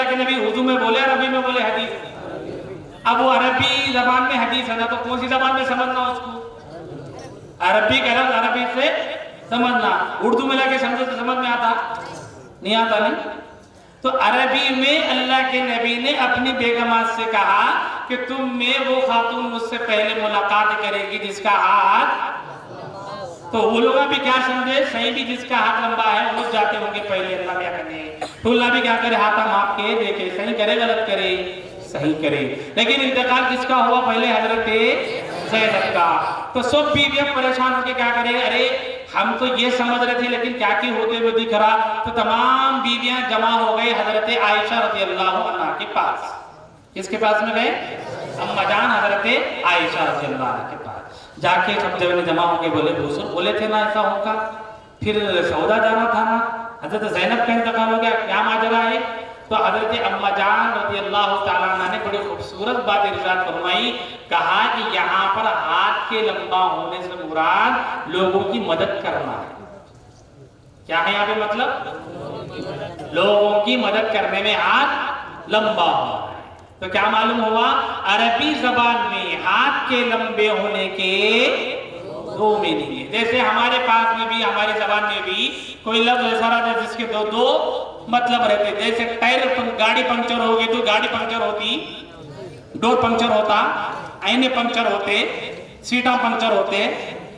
कि नबी उर्दू में बोले अरबी में बोले हदीस। अब वो अरबी जबान में हदीस है ना, तो कौन सी जबान में समझना उसको? अरबी का लफ्ज अरबी से समझना, उर्दू में लाके समझो तो समझ में आता नहीं? आता नहीं। तो अरबी में अल्लाह के नबी ने अपनी बेगमात से कहा कि तुम में वो खातून मुझसे पहले मुलाकात करेगी जिसका हाथ, तो वो लोग भी क्या समझे, सही भी जिसका हाथ लंबा है वो जाते होंगे पहले अल्लाह क्या करने, तो अल्लाह भी क्या करे, हाथ माप के देखे, सही करे गलत करे, सही करे। लेकिन इंतकाल किसका हुआ? पहले हजरत ज़ैनब का। तो सब बीवियां परेशान होकर क्या करे, अरे हम तो ये समझ रहे थे लेकिन क्या की होते हुए दिख रहा। तो तमाम बीवियां जमा हो गई हजरत आयशा रज़ी अल्लाह अन्हा के पास। किसके पास में गए? अम्मा जान हजरत आयशा रज़ी अल्लाह अन्हा के पास जाके सब जगह जमा हो गए। बोले हुजूर बोले थे ना ऐसा होगा, फिर सौदा जाना था ना, हजरत ज़ैनब का इंतकाल हो गया, क्या माजरा है? तो हजरत अम्मा जान रज़ी अल्लाह तआला अन्हा ने बड़ी खूबसूरत बात इरशाद फरमाई, कहा कि यहाँ पर हाथ के लंबा होने से मुराद लोगों की मदद करना है। क्या है यहाँ पे मतलब? लोगों की मदद करने में हाथ लंबा हुआ है। तो क्या मालूम हुआ, अरबी जबान में हाथ के लंबे होने के दो मीनिंग है। जैसे हमारे पास में भी, हमारी जबान में भी कोई लफ्ज ऐसा रहता है जिसके दो दो मतलब रहते। जैसे टायर, गाड़ी पंक्चर हो गई तो गाड़ी पंक्चर होती, डोर पंक्चर होता, आईने पंक्चर होते, सीटा पंक्चर होते,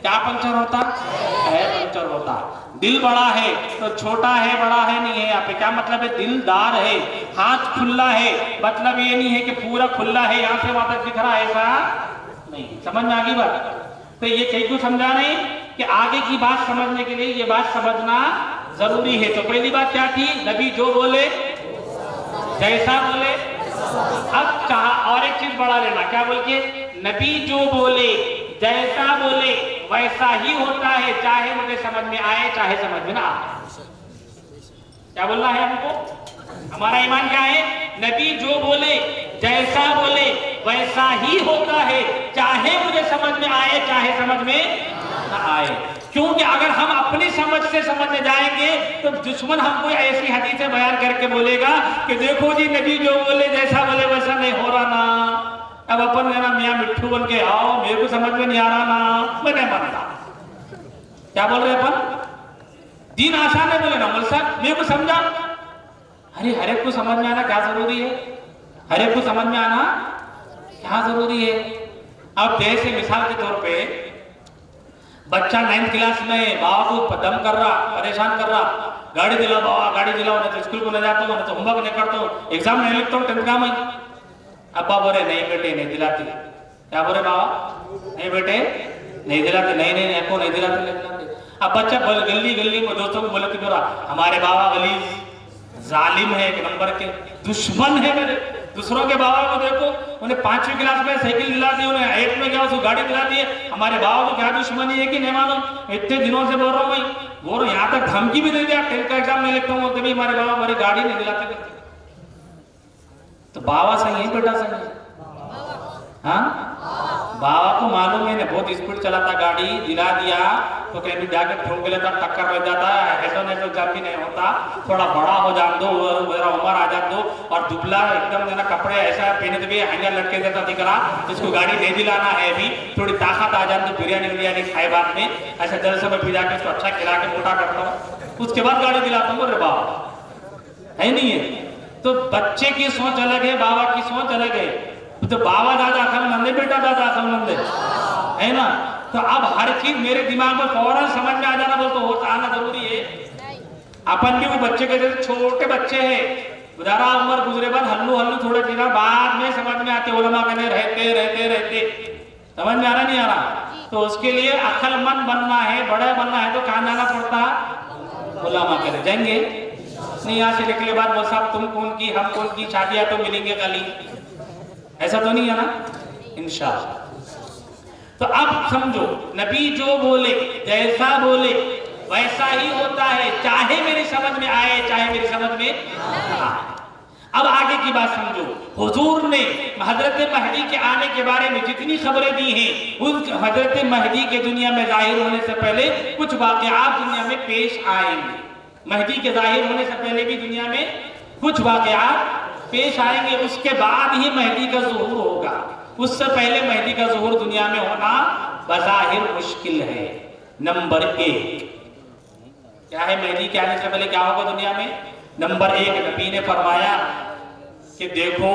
क्या पंक्चर होता है? पंक्चर होता। दिल बड़ा है तो छोटा है बड़ा है नहीं है, यहाँ पे क्या मतलब है? दिलदार है। हाथ खुला है मतलब ये नहीं है कि पूरा खुला है यहाँ से वहां तक दिख रहा है, ऐसा नहीं। समझ में आ गई बात? तो ये कई को समझा रहे हैं कि आगे की बात समझने के लिए ये बात समझना जरूरी है। तो पहली बात क्या थी? नबी जो बोले जैसा बोले। अब कहा और एक चीज बढ़ा लेना, क्या बोल के? नबी जो बोले जैसा बोले वैसा ही होता है, चाहे मुझे समझ में आए चाहे समझ में ना आए। क्या बोलना है हमको? हमारा ईमान क्या है? नबी जो बोले जैसा बोले वैसा ही होता है, चाहे मुझे समझ में आए चाहे समझ में ना आए। क्योंकि अगर हम अपनी समझ से समझने जाएंगे तो दुश्मन हमको ऐसी हदीसें बयान करके बोलेगा कि देखो जी नबी जो बोले जैसा बोले वैसा नहीं हो रहा ना। अब अपन ना मियाँ मिट्ठू बन के आओ, मेरे को समझ में नहीं आ रहा ना, मैं नहीं मानता। क्या बोल रहे अपन? दीन आसान है बोले ना, बोल साहब मेरे को समझा। अरे हर एक को समझ में आना क्या जरूरी है? हर एक को समझ में आना क्या जरूरी है? अब जैसे मिसाल के तौर पे बच्चा 9th क्लास में बाबा को दम कर रहा, परेशान कर रहा, गाड़ी दिलाओ बाबा गाड़ी दिलाओ, नहीं तो स्कूल को नहीं जाता हूँ, नहीं तो होमवर्क नहीं करता हूँ, एग्जाम नहीं लिखता हूँ 10th का में। अब्बा बोले नहीं बेटे नहीं दिलाती। क्या बोले बाबा? नहीं बेटे नहीं दिलाते, नहीं नहीं नहीं नहीं दिलाते नहीं दिलाते। अब बच्चा गली गली में दोस्तों को बोले कि हमारे बाबा गली जालिम है, एक नंबर के दुश्मन है मेरे। दूसरों के बाबा को देखो, उन्हें 5वीं क्लास में साइकिल दिला दी, उन्हें 8th में गया उसको गाड़ी दिला दी है। हमारे बाबा को क्या दुश्मनी है कि नहीं मालूम? इतने दिनों से बोल रहा हूँ भाई, बोल रहा हूँ यहाँ तक धमकी भी दे दिया 10th का एग्जाम नहीं लिखता हूँ तभी हमारे बाबा हमारी गाड़ी नहीं दिलाते। तो बाबा सही है बेटा सही है? हाँ, बाबा को मालूम है ना बहुत स्पीड चलाता, गाड़ी दिला दिया तो कहीं जाके ठोक लेता, टक्कर लग जाता है, ऐसा नहीं तो जब भी नहीं होता। थोड़ा बड़ा हो जान दो, मेरा उम्र आ जा दो, और दुबला एकदम देना कपड़े ऐसा पहने तो भी हैंगर लटके देता दिख रहा, इसको गाड़ी नहीं दिलाना है अभी, थोड़ी ताकत आ जाए तो बिरयानी बिरयानी खाए बाद में, ऐसा जलसे में फिर जाके उसको अच्छा खिला के मोटा करता हूँ, उसके बाद गाड़ी दिलाता हूँ। अरे बाबा है नहीं है? तो बच्चे की सोच अलग है, बाबा की सोच अलग है। तो बाबा दादा अक्लमंद है, बेटा दादा अक्लमंद है ना? तो अब हर चीज मेरे दिमाग में फौरन समझ में आ जाना बोल तो होता आना जरूरी है। अपन भी वो बच्चे के जैसे छोटे बच्चे हैं, जरा उम्र गुजरे बाद हल्लू हल्लू थोड़े दिन बाद में समझ में आते, उलमा कहने रहते रहते रहते समझ में आ रहा नहीं आ रहा। तो उसके लिए अक्लमंद बनना है, बड़ा बनना है तो कहाँ जाना पड़ता? उलमा कहने जाएंगे नहीं। यहाँ से निकले बाद वो साहब तुम कौन की हम कौन की, शादियां तो मिलेंगे खाली, ऐसा तो नहीं है ना इंशाअल्लाह। तो अब समझो नबी जो बोले जैसा बोले वैसा ही होता है, चाहे मेरी समझ में आए चाहे मेरी समझ में ना आए। अब आगे की बात समझो। हुजूर ने हजरत महदी के आने के बारे में जितनी खबरें दी हैं, उस हजरत महदी के दुनिया में जाहिर होने से पहले कुछ वाकयात दुनिया में पेश आएंगे। महदी के जाहिर होने से पहले भी दुनिया में कुछ वाकयात पेश आएंगे, उसके बाद ही मेहदी का ज़ुहूर होगा। उससे पहले मेहदी का ज़ुहूर दुनिया में होना बज़ाहिर मुश्किल है। नंबर 1 क्या है? मेहदी के आने से पहले क्या होगा दुनिया में? नंबर 1, नबी ने फरमाया कि देखो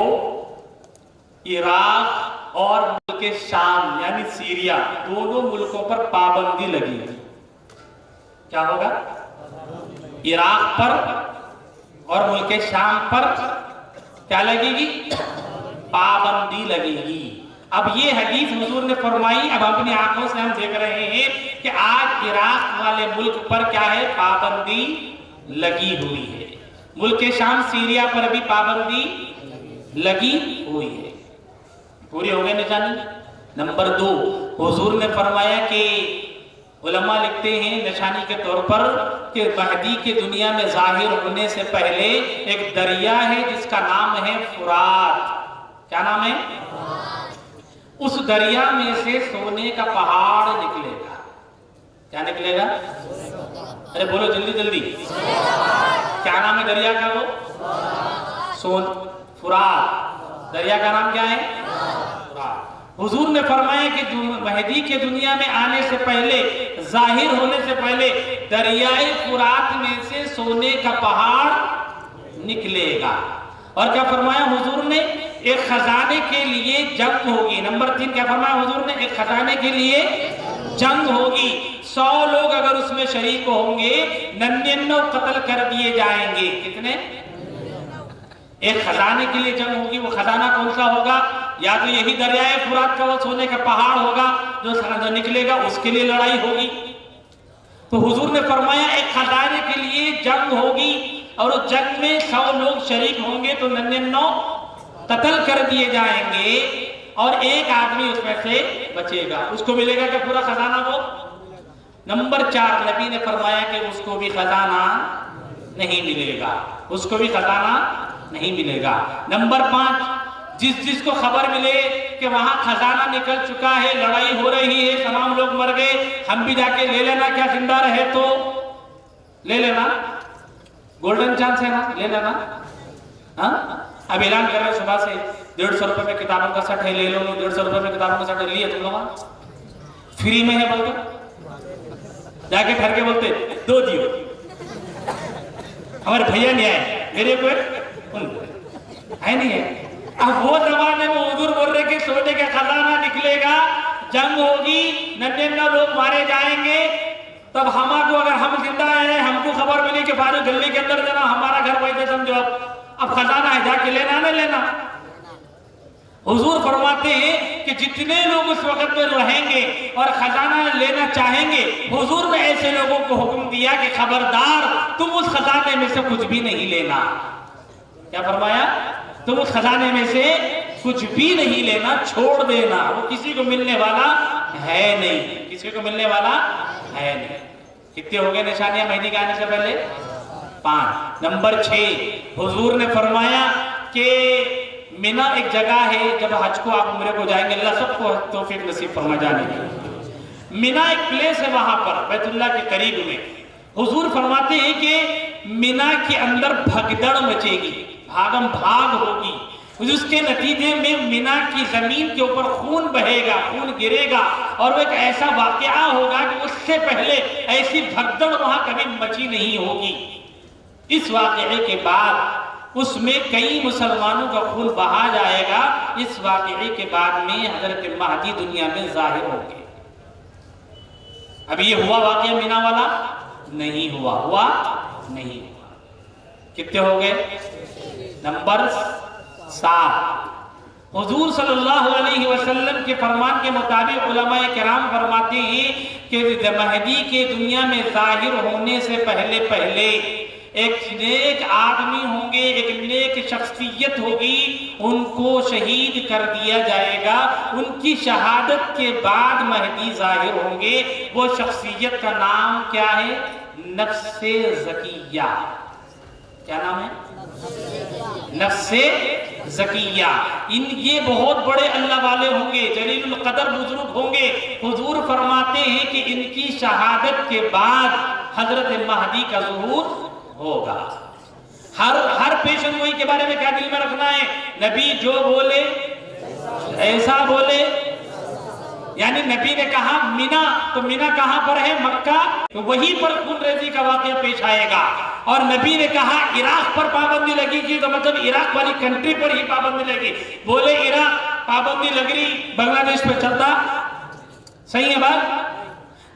इराक और मुल्क शाम यानी सीरिया, दोनों मुल्कों पर पाबंदी लगी है। क्या होगा? इराक पर और मुल्क शाम पर क्या लगेगी? पाबंदी लगेगी। अब ये हदीस हुजूर ने फरमाई, अब अपनी आंखों से हम देख रहे हैं कि आज इराक वाले मुल्क पर क्या है? पाबंदी लगी हुई है। मुल्क शाम सीरिया पर भी पाबंदी लगी हुई है। पूरी हो गई निशानी। नंबर 2, हुजूर ने फरमाया कि उलमा लिखते हैं निशानी के तौर पर कि महदी के दुनिया में जाहिर होने से पहले एक दरिया है जिसका नाम है फुरात। क्या नाम है? उस दरिया में से सोने का पहाड़ निकलेगा। क्या निकलेगा? अरे बोलो जल्दी जल्दी। क्या नाम है दरिया का? वो फुरात। दरिया का नाम क्या है? हुजूर ने फरमाया कि महदी के दुनिया में आने से पहले, जाहिर होने से पहले दरियाए फुरात में से सोने का पहाड़ निकलेगा। और क्या फरमाया हुजूर ने? एक खजाने के लिए जंग होगी। नंबर 3 क्या फरमाया हुजूर ने? एक खजाने के लिए जंग होगी। 100 लोग अगर उसमें शरीक होंगे, 99 कत्ल कर दिए जाएंगे। कितने? एक खजाने के लिए जंग होगी। वो खजाना कौन सा होगा? या तो यही दरियाए फुरात का वो सोने का पहाड़ होगा जो निकलेगा, उसके लिए लड़ाई होगी। तो हुजूर ने फरमाया एक खजाने के लिए जंग होगी और उस जंग में 100 लोग शरीक होंगे तो 99 कत्ल कर दिए जाएंगे और एक आदमी उसमें से बचेगा। उसको मिलेगा क्या पूरा खजाना? वो। नंबर 4, नबी ने फरमाया कि उसको भी खजाना नहीं मिलेगा। उसको भी खजाना नहीं मिलेगा। नंबर 5, जिसको खबर मिले कि वहां खजाना निकल चुका है, लड़ाई हो रही है, तमाम लोग मर गए, हम भी जाके ले लेना, क्या जिंदा रहे तो ले लेना, गोल्डन चांस है ना, ले लेना। हाँ, अब ऐलान कर रहे सुबह से 150 रुपए में किताबों का सेट है, ले लो। 150 रुपए में किताबों का सेट लिए तुम लोग, फ्री में है बोलते, जाके ठहर के बोलते 2 दियो। हमारे भैया नहीं आए, मेरे को है नहीं है। अब वो जमाने में हुजूर बोल रहे कि सोने का खजाना निकलेगा, जंग होगी, 99 लोग मारे जाएंगे। तब हमको, अगर हम जिंदा हैं, हमको खबर मिली कि फारूक गली के अंदर देना, हमारा घर वैसे समझो अब खजाना है, जाके लेना नहीं लेना। हुजूर फरमाते हैं कि जितने लोग उस वक्त में रहेंगे और खजाना लेना चाहेंगे, हुजूर ने ऐसे लोगों को हुक्म दिया कि खबरदार तुम उस खजाने में से कुछ भी नहीं लेना। क्या फरमाया? तुम उस खजाने में से कुछ भी नहीं लेना, छोड़ देना, वो किसी को मिलने वाला है नहीं, किसी को मिलने वाला है नहीं। कितने हो गए निशानियां मेहदी के आने से पहले? 5। नंबर 6, हुजूर ने फरमाया कि मिना एक जगह है, जब हज को आप उम्रे को जाएंगे, अल्लाह सबको तौफीक नसीब फरमा जाने की। मिना एक प्लेस है, वहां पर बैतुल्लाह के करीब में। हुजूर फरमाते हैं कि मिना के अंदर भगदड़ मचेगी, भागम भाग होगी, उसके नतीजे में मिना की जमीन के ऊपर खून बहेगा, खून गिरेगा और वो एक ऐसा वाकया होगा कि उससे पहले ऐसी भगदड़ वहां कभी मची नहीं होगी। इस वाकये के बाद उसमें कई मुसलमानों का खून बहा जाएगा। इस वाकये के बाद में हजरत महदी दुनिया में जाहिर होंगे। अब ये हुआ वाकया मिना वाला? नहीं हुआ, हुआ नहीं हुआ। कितने हो गए? नंबर 7, हुजूर सल्लल्लाहु अलैहि वसल्लम के फरमान के मुताबिक उलमाए किराम फरमाते हैं कि महदी के दुनिया में जाहिर होने से पहले पहले एक नेक आदमी होंगे, एक नेक शख्सियत होगी, उनको शहीद कर दिया जाएगा। उनकी शहादत के बाद महदी जाहिर होंगे। वो शख्सियत का नाम क्या है? नफ्से ज़किया। क्या नाम है? नफ्से ज़किया। ये बहुत बड़े अल्लाह वाले होंगे, जलीलुल कदर बुजुर्ग होंगे। हुजूर फरमाते हैं कि इनकी शहादत के बाद हजरत महदी का ज़ुहूर होगा। हर पेशन गोई के बारे में क्या दिल में रखना है? नबी जो बोले ऐसा बोले। यानी नबी ने कहा मीना, तो मीना कहां पर है? मक्का, तो वहीं पर खूनरेजी का वाकया पेश आएगा। और नबी ने कहा इराक पर पाबंदी लगेगी, तो मतलब इराक वाली कंट्री पर ही पाबंदी लगी। बोले इराक पाबंदी लग रही, बांग्लादेश पे चलता, सही है बात?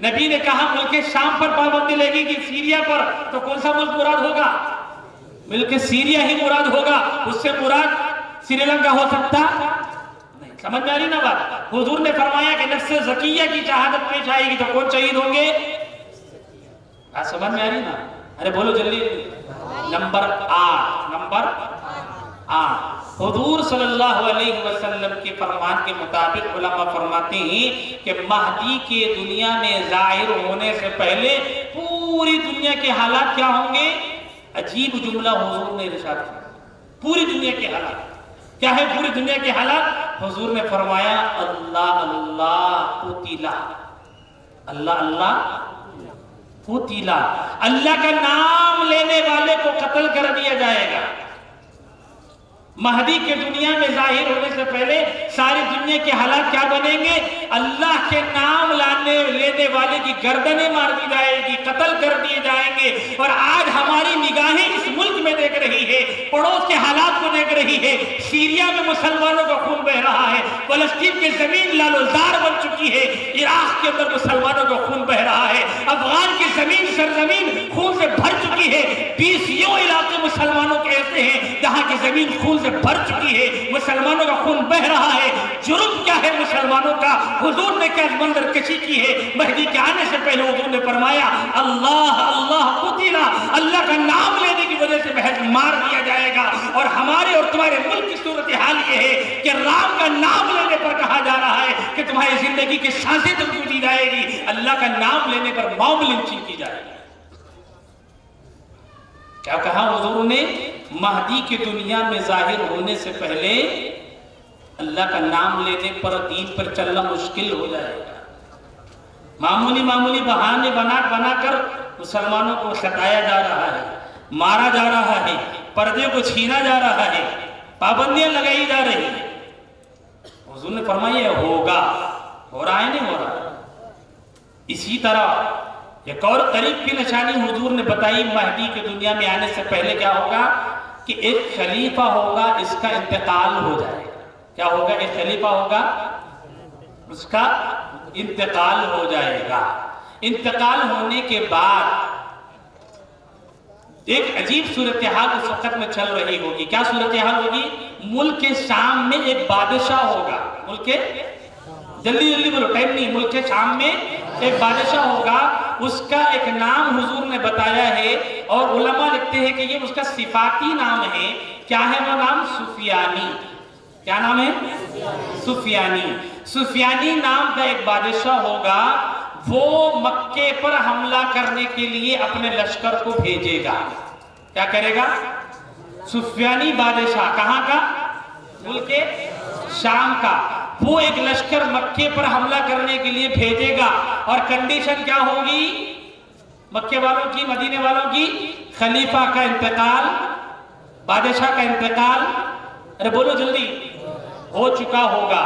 नबी ने कहा मुल्क शाम पर पाबंदी लगेगी, सीरिया पर, तो कौन सा मुल्क मुराद होगा? मुल्क सीरिया ही मुराद होगा, उससे मुराद श्रीलंका हो सकता नहीं। समझ में आ रही ना बात? हुजूर ने फरमाया कि नफ्स ज़किया की शहादत पेश आएगी तो कौन शहीद होंगे? बात समझ में आ रही ना? अरे बोलो जल्दी। नंबर 8 हुजूर सल्लल्लाहु अलैहि वसल्लम के फरमान के मुताबिक उलमा फरमाते हैं कि महदी के दुनिया में जाहिर होने से पहले पूरी दुनिया के हालात क्या होंगे? अजीब जुमला हुजूर ने इरशाद किया, पूरी दुनिया के हालात क्या है? पूरी दुनिया के हालात हुजूर ने फरमाया अल्लाह अल्लाह कुतिला, अल्लाह अल्लाह कुतिला, अल्लाह का नाम लेने वाले को कत्ल कर दिया जाएगा। महदी के दुनिया में जाहिर होने से पहले सारी दुनिया के हालात क्या बनेंगे? अल्लाह के नाम लेने वाले की गर्दनें मार दी जाएगी, कत्ल कर दिए जाएंगे। और आज हमारी निगाहें इस मुल्क में देख रही है, पड़ोस के हालात को देख रही है। सीरिया में मुसलमानों का खून बह रहा है, फलस्तीन की जमीन लालोजार बन चुकी है, इराक के अंदर मुसलमानों का खून बह रहा है, अफगान की जमीन सरजमीन खून से भर चुकी है। 20 इलाके मुसलमानों के ऐसे हैं जहां की जमीन खून से भर चुकी है, मुसलमानों का खून बह रहा है। जुर्म क्या है मुसलमानों का? हुजूर ने क्या मंजर कशी की है? महदी के आने से पहले हुजूर ने फरमाया अल्लाह अल्लाह कुतिला, अल्लाह का नाम लेने की वजह से महज मार दिया जाएगा। और हमारे और तुम्हारे मुल्क की सूरत हाल ये है कि राम का नाम लेने पर कहा जा रहा है कि तुम्हारी जिंदगी की सांसें तुमको दी जाएगी, अल्लाह का नाम लेने पर मौत लिंचिंग की जाएगी। क्या कहा हुजूर ने? महदी की दुनिया में जाहिर होने से पहले अल्लाह का नाम लेने पर दीन पर चलना मुश्किल हो जाएगा। मामूली मामूली बहाने बनाकर मुसलमानों को सताया जा रहा है, मारा जा रहा है, पर्दे को छीना जा रहा है, पाबंदियां लगाई जा रही है। हुजूर ने फरमाया होगा, हो रहा है नहीं हो रहा। इसी तरह एक और करीब की निशानी हुजूर ने बताई महदी की दुनिया में आने से पहले क्या होगा कि एक खलीफा होगा, इसका इंतकाल हो जाएगा। क्या होगा? एक खलीफा होगा, उसका इंतकाल हो जाएगा। इंतकाल होने के बाद एक अजीब सूरत हाल उस वक्त में चल रही होगी। क्या सूरत हाल होगी? मुल्क के शाम में एक बादशाह होगा। मुल्क के, जल्दी जल्दी बोलो, टाइम नहीं। मुल्क के शाम में एक बादशाह होगा, उसका एक नाम हुजूर ने बताया है और उलमा लिखते हैं कि ये उसका सिफाती नाम है। क्या है वो नाम? सुफियानी। क्या नाम है? सुफियानी। सुफियानी नाम का एक बादशाह होगा, वो मक्के पर हमला करने के लिए अपने लश्कर को भेजेगा। क्या करेगा? सुफियानी बादशाह कहां का? मुल्क के शाम का। वो एक लश्कर मक्के पर हमला करने के लिए भेजेगा और कंडीशन क्या होगी? मक्के वालों की, मदीने वालों की, खलीफा का इंतकाल, बादशाह का इंतकाल। अरे बोलो जल्दी। हो चुका होगा।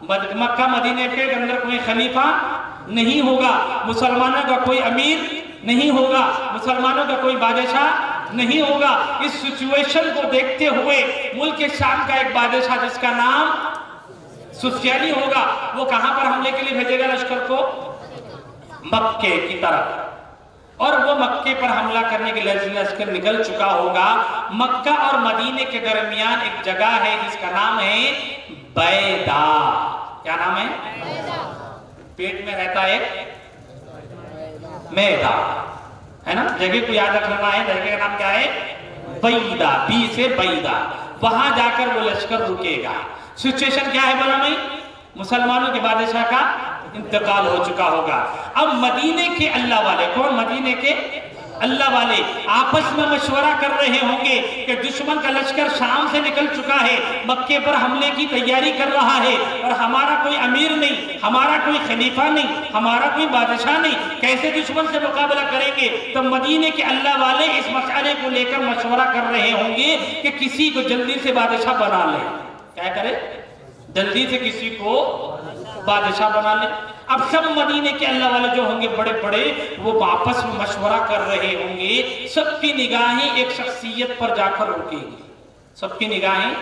मक्का मदीने के अंदर कोई खलीफा नहीं होगा, मुसलमानों का कोई अमीर नहीं होगा, मुसलमानों का कोई बादशाह नहीं होगा। इस सिचुएशन को देखते हुए मुल्क के शाम का एक बादशाह जिसका नाम सुफियानी होगा, वो कहां पर हमले के लिए भेजेगा लश्कर को? मक्के की तरफ। और वो मक्के पर हमला करने के लिए लश्कर निकल चुका होगा। मक्का और मदीने के दरमियान एक जगह है जिसका नाम है बैदा। क्या नाम है? पेट में रहता है मैदा, है ना? जगह को याद रखना है। जगह का नाम क्या है? बैदा, बी से बैदा। वहां जाकर वो लश्कर रुकेगा। सिचुएशन क्या है बोला मैं? मुसलमानों के बादशाह का इंतकाल हो चुका होगा। अब मदीने के अल्लाह वाले, कौन? मदीने के अल्लाह वाले आपस में मशवरा कर रहे होंगे कि दुश्मन का लश्कर शाम से निकल चुका है, मक्के पर हमले की तैयारी कर रहा है और हमारा कोई अमीर नहीं, हमारा कोई खलीफा नहीं, हमारा कोई बादशाह नहीं, कैसे दुश्मन से मुकाबला करेंगे। तो मदीने के अल्लाह वाले इस मसले को लेकर मशवरा कर रहे होंगे कि किसी को जल्दी से बादशाह बना ले। क्या करे? जल्दी से किसी को बादशाह बना ले। अब सब मदीने के अल्लाह वाले जो होंगे बड़े बड़े, वो आपस में मशवरा कर रहे होंगे। सबकी निगाहें एक शख्सियत पर जाकर रुकेगी, सबकी निगाहें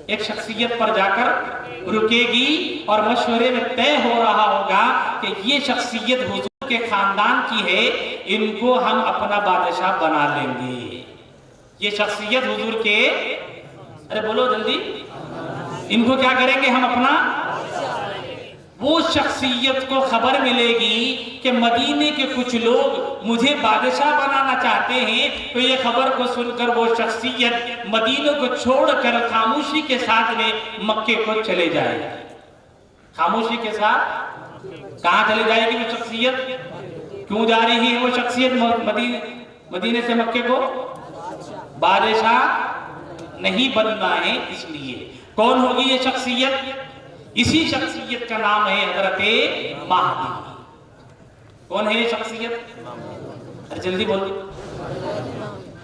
एक शख्सियत पर जाकर रुकेगी और मशवरे में तय हो रहा होगा कि ये शख्सियत हुजूर के खानदान की है, इनको हम अपना बादशाह बना लेंगे। ये शख्सियत हुजूर के, अरे बोलो जल्दी, इनको क्या करेंगे हम अपना। वो शख्सियत को खबर मिलेगी कि मदीने के कुछ लोग मुझे बादशाह बनाना चाहते हैं, तो ये खबर को सुनकर वो शख्सियत मदीने को छोड़कर खामोशी के साथ में मक्के को चले जाएगी। खामोशी के साथ कहाँ चले जाएगी वो शख्सियत? क्यों जा रही है वो शख्सियत मदीने से मक्के को? बादशाह नहीं बनना है इसलिए। कौन होगी ये शख्सियत? इसी शख्सियत का नाम है हजरते महदी। कौन है ये शख्सियत? अरे जल्दी बोल।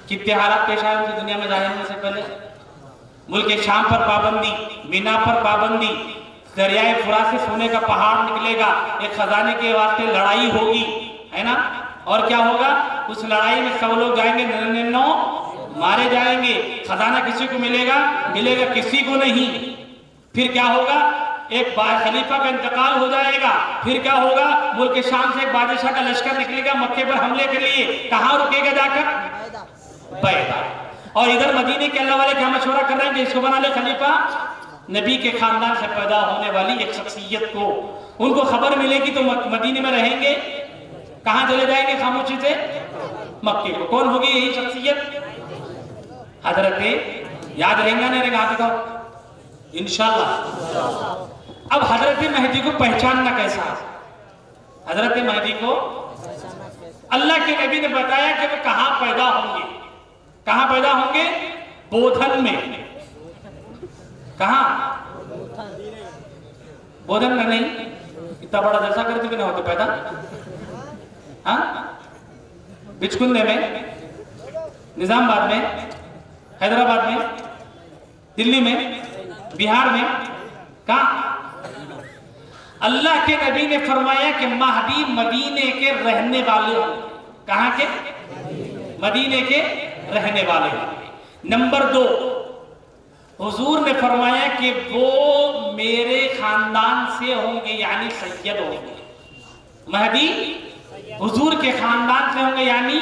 कितने हालात पेश आए उनकी दुनिया में जाने से पहले। मुल्क शाम पर पाबंदी, मीना पर पाबंदी, दरियाए फुरात से सोने का पहाड़ निकलेगा, एक खजाने के वास्ते लड़ाई होगी, है ना? और क्या होगा? उस लड़ाई में सब लोग जाएंगे, 99 मारे जाएंगे। खजाना किसी को मिलेगा? मिलेगा किसी को नहीं। फिर क्या होगा? एक खलीफा का इंतकाल हो जाएगा। फिर क्या होगा? मुल्क शाम से एक बादशाह का लश्कर निकलेगा मक्के पर हमले के लिए। कहां रुकेगा जाकर? बैदा। और इधर मदीने के अल्लाह वाले क्या मशवरा कर रहे हैं? जिसको बना ले खलीफा, नबी के खानदान से पैदा होने वाली एक शख्सियत को। उनको खबर मिलेगी तो मदीने में रहेंगे। कहां चले जाएंगे खामोशी से? मक्के को। कौन होगी यही शख्सियत? हजरत, याद रहेंगे नहीं रहेगा? हाथ दिखाओ इंशाल्लाह। अब हजरत महदी को पहचानना कैसा? हजरत महदी को अल्लाह के नबी ने बताया कि वो कहां पैदा होंगे। कहां पैदा होंगे? बोधन में। कहां? बोधन में नहीं, इतना बड़ा जलसा करते भी नहीं होते पैदा। हाँ, बिचकुंदे में, निजामाबाद में, हैदराबाद में, दिल्ली में, बिहार में, कहां? अल्लाह के नबी ने फरमाया कि महदी मदीने के रहने वाले होंगे। कहां के? मदीने के रहने वाले होंगे। नंबर 2, हुजूर ने फरमाया कि वो मेरे खानदान से होंगे, यानी सैयद होंगे। महदी हुजूर के खानदान से होंगे यानी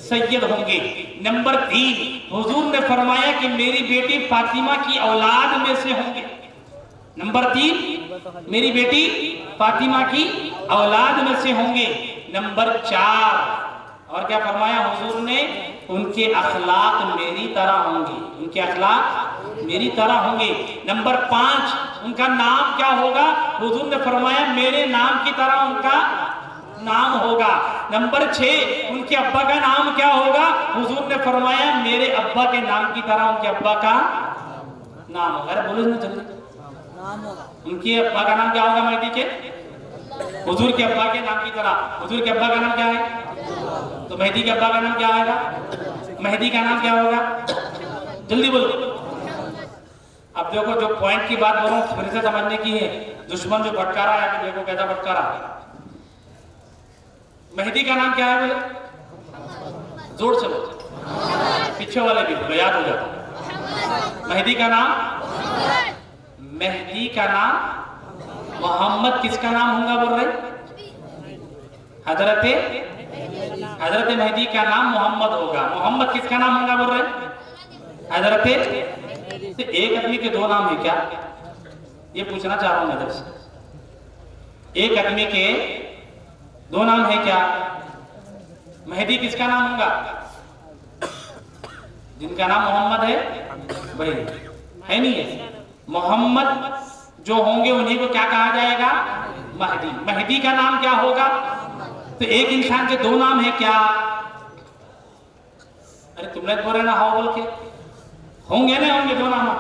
सैयद होंगे। नंबर 3, हुजूर ने फरमाया कि मेरी बेटी फातिमा की औलाद में से होंगे। नंबर 3, मेरी बेटी फातिमा की औलाद में से होंगे। नंबर 4, और क्या फरमाया हुजूर ने? उनके अखलाक मेरी तरह होंगे, उनके अखलाक मेरी तरह होंगे। नंबर 5, उनका नाम क्या होगा? हुजूर ने फरमाया मेरे नाम की तरह उनका नाम होगा। नंबर 6, उनके अब्बा का नाम क्या होगा? हुजूर ने फरमाया मेरे अब्बा के नाम की तरह उनके अब्बा का नाम होगा। अरे बोलो ना जल्दी, उनके अब्बा का नाम क्या होगा? महदी के, हुजूर के अब्बा के नाम की तरह। हुजूर के अब्बा का नाम क्या है? तो महदी के अब्बा का नाम क्या आएगा? महदी का नाम क्या होगा? जल्दी बोलो। अब देखो, जो पॉइंट की बात बोल रहा हूं फिर से समझने की है। दुश्मन जो भटकारा है, देखो कैसा भटकारा। महदी का नाम क्या है? बोले जोर से बोलो, पीछे वाले भी बोलो, याद हो जाता। महदी का नाम, महदी का नाम मोहम्मद किसका नाम होगा? बोल रहे हजरत महदी का नाम मोहम्मद होगा। मोहम्मद किसका नाम होगा? बोल रहे हजरत। तो एक आदमी के 2 नाम है क्या? ये पूछना चाह रहा हूं मैं आपसे। एक आदमी के 2 नाम है क्या? महदी किसका नाम होगा? जिनका नाम मोहम्मद है वही है, नहीं है? मोहम्मद जो होंगे उन्हीं को क्या कहा जाएगा? महदी। महदी का नाम क्या होगा? तो एक इंसान के 2 नाम है क्या? अरे तुमने बोल रहे ना हाओ बोल के, होंगे ना होंगे दो नामा?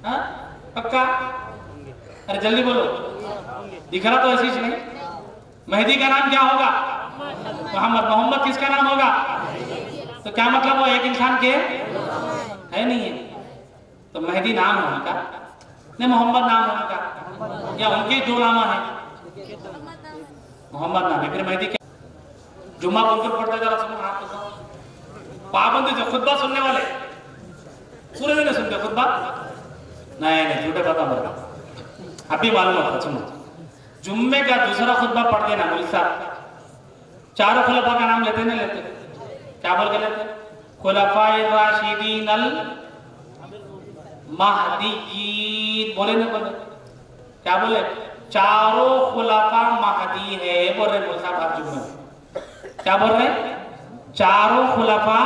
हाँ पक्का? अरे जल्दी बोलो, दिख रहा तो ऐसी नहीं। मेहदी का नाम क्या होगा? मोहम्मद। मोहम्मद किसका नाम होगा? तो क्या मतलब वो एक इंसान के है नहीं है? तो मेहदी नाम है उनका, नहीं मोहम्मद नाम है उनका, या उनके दो नामा है? मोहम्मद नाम है, फिर मेहदी क्या? जुम्मा बोलकर पढ़ते जरा सुनो हाथ तो पाबंदी जो खुतबा सुनने वाले पूरे दिन सुनते खुतबा? नहीं झूठे पता मेरे अभी मालूम होता। सुनो, जुम्मे का दूसरा खुतबा पढ़ देना मौलवी साहब, चारों खुलफा का नाम लेते नहीं लेते? क्या बोल के लेते? खुलफाए राशिदीन अल महदीयीन, बोले ना बोले? क्या बोले? चारों खुलफा महदी है बोल रहे मौलवी साहब आप जुम्मे में। क्या बोल रहे? चारों खुलफा।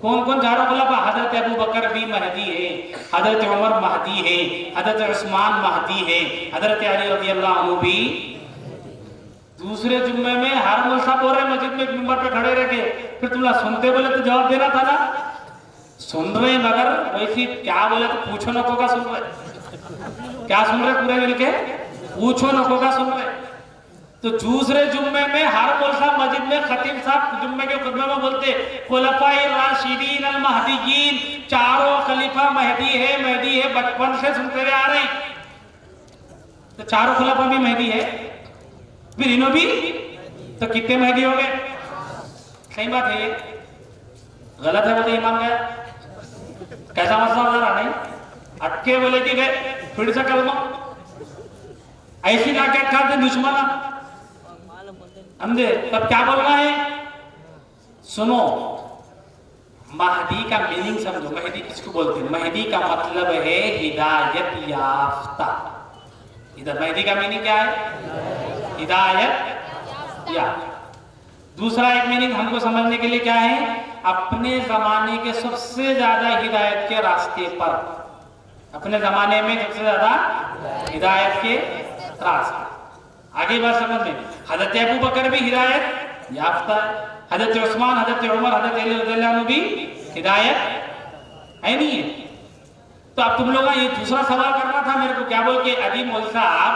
कौन कौन चारों खुलफा? हजरत अबू बकर भी महदी है, हजरत उमर महदी है, हजरत उस्मान महदी है, हजरत अली रज़ी अल्लाह अन्हु भी। दूसरे जुम्मे में हर मौलवी बोल रहे मस्जिद में मिंबर पे खड़े रह के, फिर तुम सुनते बोले तो जवाब देना था ना। सुन रहे मगर वैसी क्या बोले तो पूछो नको का सुन रहे। क्या सुन रहे? पूरे मिलके पूछो नको का सुन रहे। तो दूसरे जुम्मे में हर मौलवी साहब मस्जिद में खतीब साहब जुम्मे के खुतबे में बोलते खुलफाए राशिदीन अल महदीयीन, चारों खलीफा महदी है, बचपन से सुनते हुए आ रहे। तो चारों खुलफा भी महदी है, फिर इन्हों भी, तो कितने महदी हो गए? सही बात है ये? गलत है बोलते ईमान गया? कैसा मसला हो रहा? नहीं अटके बोले कि गए फिर से कलमा ऐसी ना क्या करते दुश्मना अंधे। तब क्या बोलना है? सुनो, महदी का मीनिंग समझो। महदी किसको बोलते हैं? महदी का मतलब है हिदायत याफ्ता। इधर महदी का मीनिंग क्या है? हिदायत याफ्ता। दूसरा एक मीनिंग हमको समझने के लिए क्या है? अपने जमाने के सबसे ज्यादा हिदायत के रास्ते पर, अपने जमाने में सबसे ज्यादा हिदायत के रास्ते। आगे बात समझ में, हजरत अबू बकर भी हिदायत याफ्ता है, हजरत उस्मान, हजरत उमर, हजरत अली रज़ियल्लाहु अन्हु भी हिदायत है नहीं है? तो अब तुम लोग ये दूसरा सवाल करना था मेरे को, क्या बोल के अदी मौलवी साहब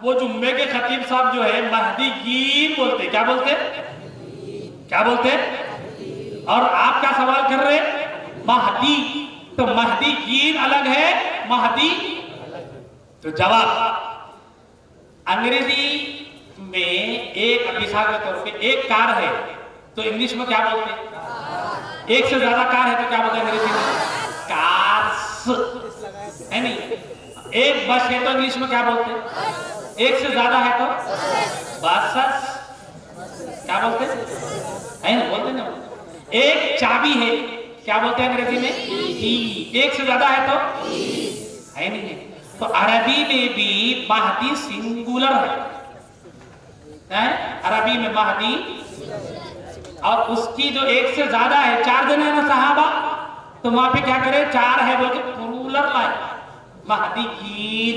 वो जुम्मे के खतीब साहब जो है महदीयीन बोलते, क्या बोलते? क्या बोलते? और आप क्या सवाल कर रहे? महदी। तो महदीयीन अलग है, महदी। तो जवाब, अंग्रेजी में एक अभिशाप के तौर पे एक कार है तो इंग्लिश में क्या बोलते? एक से ज्यादा कार है तो क्या बोलते अंग्रेजी में? कार्स, है नहीं? एक बस है तो इंग्लिश में क्या बोलते? एक से ज्यादा है तो बसेस, क्या बोलते है ना? बोलते ना। एक चाबी है, क्या बोलते हैं अंग्रेजी में? की। एक से ज्यादा है तो है नहीं है? तो अरबी में भी महदी सिंगुलर है? अरबी में महदी, और उसकी जो एक से ज्यादा है, चार जने हैं ना सहाबा, तो वहां पे क्या करे? चार है बोल के प्लूरल लाए महदीयीन।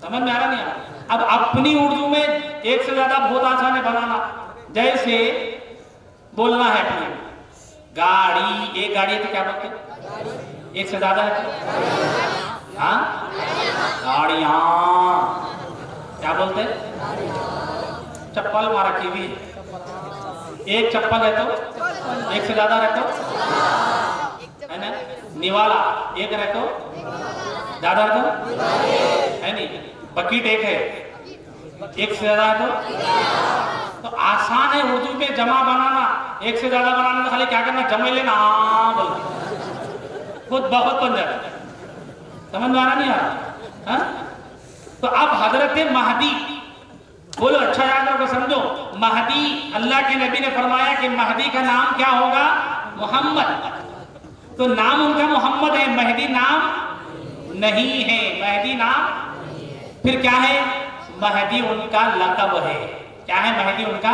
समझ में आ रहा नहीं आ रहा? अब अपनी उर्दू में एक से ज्यादा बहुत आसान है बनाना। जैसे बोलना है अपनी गाड़ी, एक गाड़ी है तो क्या बोलते? एक से ज्यादा है तो हाँ गाड़ियां, क्या बोलते? चप्पल मारा की भी एक चप्पल है तो एक से ज्यादा रहे तो है ना? निवाला एक रहे तो ज्यादा है तो है नहीं? बकेट एक है, एक से ज्यादा है तो आसान है उर्दू में जमा बनाना। एक से ज्यादा बनाना तो खाली क्या करना? जमे लेना बोल खुद बहुत बन जाता। समझ में आ रहा नहीं आ रहा? तो अब हजरत महदी बोलो, अच्छा याद रखो, समझो। महदी, अल्लाह के नबी ने फरमाया कि महदी का नाम क्या होगा? मोहम्मद। तो नाम उनका मोहम्मद है, महदी नाम नहीं है। महदी नाम फिर क्या है? महदी उनका लक़ब है। क्या है महदी उनका?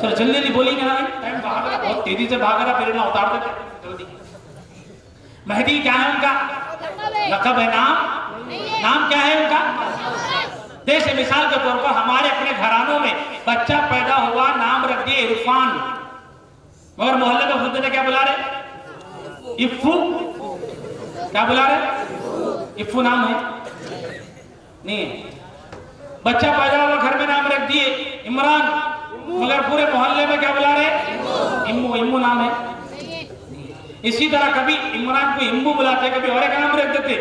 चलो जल्दी जल्दी बोलिए ना, टाइम भाग रहा, बहुत तेजी से भाग रहा, फिर ना उतार देते जल्दी। महदी क्या है उनका? लक़ब है, नाम क्या है उनका? जैसे मिसाल के तौर पर हमारे अपने घरानों में बच्चा पैदा हुआ, नाम रख दिए इरफान। मगर मोहल्ले में खुद ने क्या बुला रहे? इफ्फू। क्या बुला रहे? इफ्फू नाम है नहीं है। बच्चा पैदा हुआ, घर में नाम रख दिए इमरान, मगर पूरे मोहल्ले में क्या बुला रहे? इम्मू। इम्मू नाम है। इसी तरह कभी इमरान को इम्मू बुलाते, कभी और एक नाम रख देते।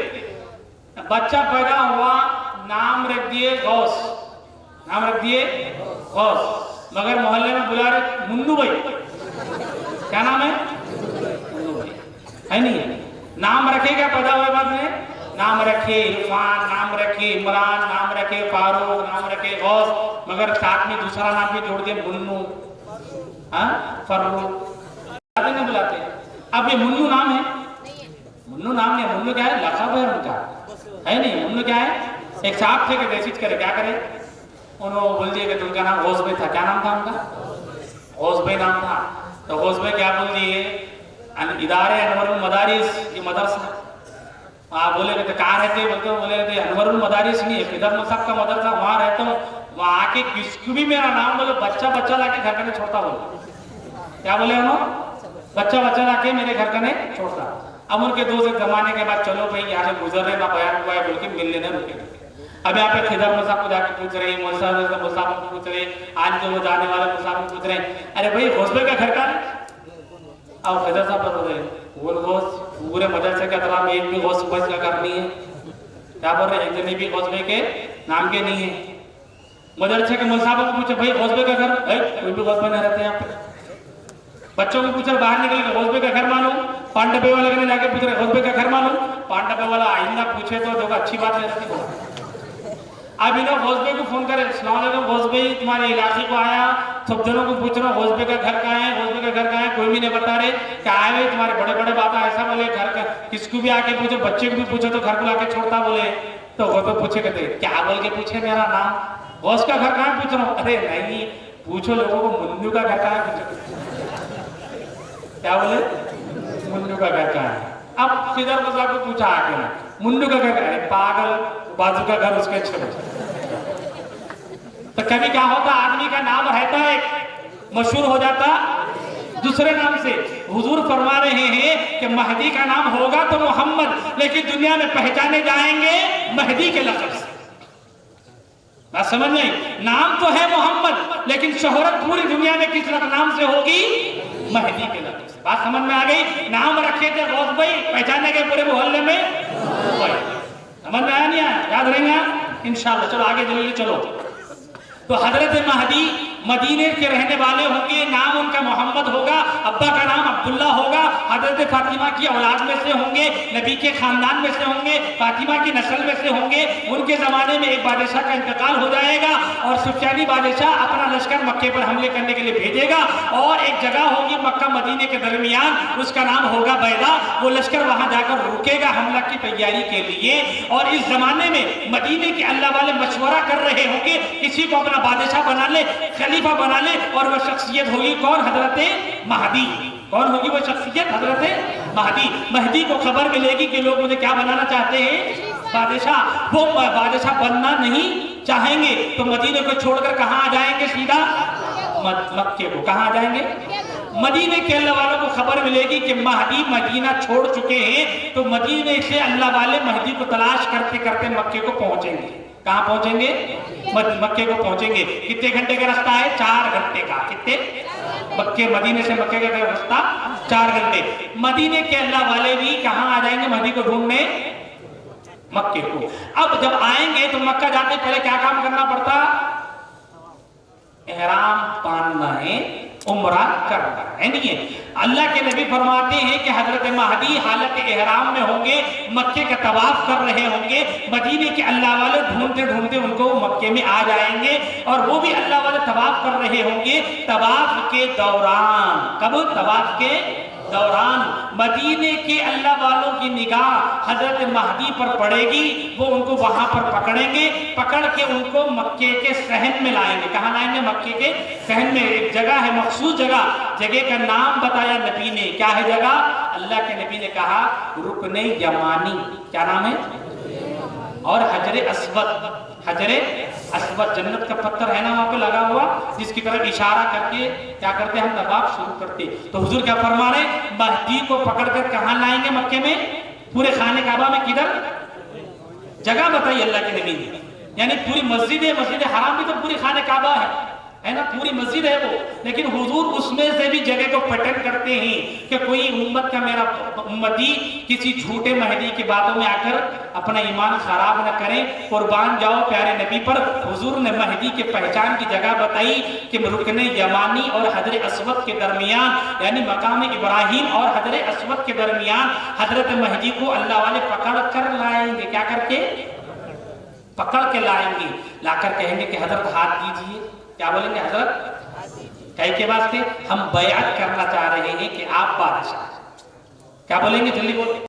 बच्चा पैदा हुआ, नाम रख दिए गौस, नाम रख दिए गौस, मगर मोहल्ले में बुला रहे मुन्नू भाई। क्या नाम है? मुन्नू भाई है नहीं? नाम रखेगा पैदा हुए बाद में, नाम रखे इरफान, नाम रखे इमरान, नाम रखे फारूक, नाम रखे गौस, मगर साथ में दूसरा नाम भी जोड़ दिया मुन्नू, फर्रुख, नहीं बुलाते। अब ये मुन्नू नाम है? मुन्नू नाम नहीं, मुन्नू क्या है? लक़ब है उनका, है नहीं? मुन्नू क्या है? एक साहब थे कि देशित करे, क्या करे, उन्होंने बोल दिया कि तुमका नाम गौस भाई था। क्या नाम था उनका? गौस भाई नाम था। तो गौस भाई क्या बोल दिए? इदारे अनवरुल मदारिस, ये मदरसा। आप बोले तो कहाँ रहते? बोलते हो, बोले रहते अनवरुल मदारिस नहीं है, फिदर मसाब का मदरसा, वहाँ रहता हूँ। वहाँ आके किसको भी मेरा नाम बोले, बच्चा बच्चा लाके घर का नहीं छोड़ता। बोले क्या बोले उन्होंने? बच्चा बच्चा लाके मेरे घर का नहीं छोड़ता। अब उनके दोस्त एक जमाने के बाद चलो भाई यहाँ से गुजर रहे ना, बयान हुआ है बोल के मिल लेना, रुके। अब यहाँ पे खिदर मुसाब को जाके पूछ रहे, मुसाब को पूछ रहे, आज जो वो जाने वाले मुसाब को पूछ रहे, अरे भाई गौसबे का घर का है? अब खिदर साहब बोल रहे वो गौस पूरे मदरसे का तरह में एक भी गौस बच का घर नहीं है। क्या बोल रहे? एक जने भी गौसबे के नाम के नहीं है। मदरसे के मुसाब को पूछे भाई गौसबे का घर है? कोई भी गौसबे नहीं रहते यहाँ पे। बच्चों को पूछ रहे, बाहर निकले गौसबे का घर मालूम? पांडवे वाले के जाके पूछ रहे गौसबे का घर मालूम? पांडवे वाला आइंदा पूछे तो देखो अच्छी बात नहीं रहती। अब इन्होंने गौसबे को फोन करे, अस्सलाम वालेकुम गौसबे, तुम्हारे इलाके को आया, सब जनों को पूछ रहा हूँ गौसबे का घर कहाँ है, गौसबे का घर कहाँ है? कोई भी नहीं बता रहे। क्या आए भाई तुम्हारे बड़े बड़े बात ऐसा बोले, घर का किसको भी आके पूछो, बच्चे को भी पूछो तो घर को लाके छोड़ता। बोले तो गौसबे पूछे कहते क्या बोल के पूछे मेरा नाम? गौस का घर कहाँ पूछ रहा हूँ? अरे नहीं, पूछो लोगों को मुन्नू का घर कहाँ है पूछो। क्या बोले? मुन्नू का घर कहाँ है? अब खिदर मुसाब को पूछा आके ना, मुन्नू का घर है? पागल, बाजू का घर उसके अच्छे बचे। तो कभी क्या होता, आदमी का नाम रहता है मशहूर हो जाता दूसरे नाम से। हुजूर फरमा रहे हैं कि महदी का नाम होगा तो मोहम्मद, लेकिन दुनिया में पहचाने जाएंगे महदी के लक़ब से। बात समझ नहीं? नाम तो है मोहम्मद, लेकिन शोहरत पूरी दुनिया में किस नाम से होगी? महदी के लक़ब से। बात समझ में आ गई? नाम रखे थे गौस भाई, पहचाने गए पूरे मोहल्ले में भाई। समझ में आया नहीं आया? याद रहेंगे इंशाअल्लाह। चलो आगे जल्दी चलो। तो हजरत महदी मदीने के रहने वाले होंगे, नाम उनका मोहम्मद होगा, अब्बा का नाम अब्दुल्ला होगा, हजरत फातिमा की औलाद में से होंगे, नबी के खानदान में से होंगे, फातिमा की नस्ल में से होंगे। उनके जमाने में एक बादशाह का इंतकाल हो जाएगा और सुफियानी बादशाह अपना लश्कर मक्के पर हमले करने के लिए भेजेगा, और एक जगह होगी मक्का मदीने के दरमियान, उसका नाम होगा बैदा। वो लश्कर वहां जाकर रुकेगा हमला की तैयारी के लिए। और इस जमाने में मदीने के अल्लाह वाले मशवरा कर रहे होंगे किसी को अपना बादशाह बना ले, खलीफा बना ले, और वह शख्सियत होगी कौन? हजरत महदी। कौन होगी वो शख्सियत? हजरत महदी। महदी को खबर मिलेगी कि लोग मुझे क्या बनाना चाहते हैं? बादशाह। वो बादशाह बनना नहीं चाहेंगे तो मदीने को छोड़कर कहाँ आ जाएंगे? सीधा मक्के को। कहाँ आ जाएंगे? मदीने के अल्लाह वालों को खबर मिलेगी कि महदी मदीना छोड़ चुके हैं, तो मदीने से अल्लाह वाले महदी को तलाश करते करते मक्के को पहुंचेंगे। कहाँ पहुंचेंगे? मक्के को पहुंचेंगे। कितने घंटे का रास्ता है? 4 घंटे का। कितने? मक्के, मदीने से मक्के का रास्ता 4 घंटे। मदीने के अल्लाह वाले भी कहाँ आ जाएंगे? महदी को ढूंढने मक्के को। अब जब आएंगे तो मक्का जाते पहले क्या काम करना पड़ता? एहराम बांधना है, उम्रा करना है। नहीं है? अल्लाह के नबी फरमाते हैं कि हजरत महदी हालत एहराम में होंगे, मक्के का तवाफ कर रहे होंगे, मदीने के अल्लाह वाले ढूंढते ढूंढते उनको मक्के में आ जाएंगे, और वो भी अल्लाह वाले तवाफ कर रहे होंगे। तवाफ के दौरान, कब? तवाफ के दौरान मदीने के अल्लाह वालों की निगाह हजरत महदी पर पड़ेगी। वो उनको वहां पर पकड़ेंगे, पकड़ के उनको मक्के के सहन में लाएंगे। कहाँ लाएंगे? मक्के के सहन में। एक जगह है मखसूस जगह का नाम बताया नबी ने। क्या है जगह? अल्लाह के नबी ने कहा रुकने यमानी। क्या नाम है? और हजर अस्वद। हजरे अस्वद जन्नत का पत्थर है ना वहां पे लगा हुआ, जिसकी तरफ इशारा करके क्या करते हम तवाफ शुरू करते। तो हुजूर क्या फरमा रहे, महदी को पकड़कर कहां लाएंगे मक्के में, पूरे खाने काबा में किधर जगह बताई अल्लाह के नबी ने, यानी पूरी मस्जिद है, मस्जिद हराम भी तो पूरी खाने काबा है ना, पूरी मस्जिद है वो, लेकिन हुजूर उसमें से भी जगह को पटन करते हैं कि कोई उम्मत का मेरा उम्मती किसी झूठे महदी की बातों में आकर अपना ईमान खराब न करें, कुर्बान जाओ प्यारे नबी पर। हुजूर ने महदी के पहचान की जगह बताई कि रुकने यमानी और हजर अस्वद के दरमियान, यानी मकाम इब्राहिम और हजर अस्वद के दरमियान हजरत महदी को अल्लाह वाले पकड़ कर लाएंगे। क्या करके? पकड़ के लाएंगे, लाकर कहेंगे कि हजरत हाथ दीजिए। क्या बोलेंगे हजरत? कई के वास्ते हम बयात करना चाह रहे हैं कि आप बादशाह। क्या बोलेंगे? जल्दी बोलिए।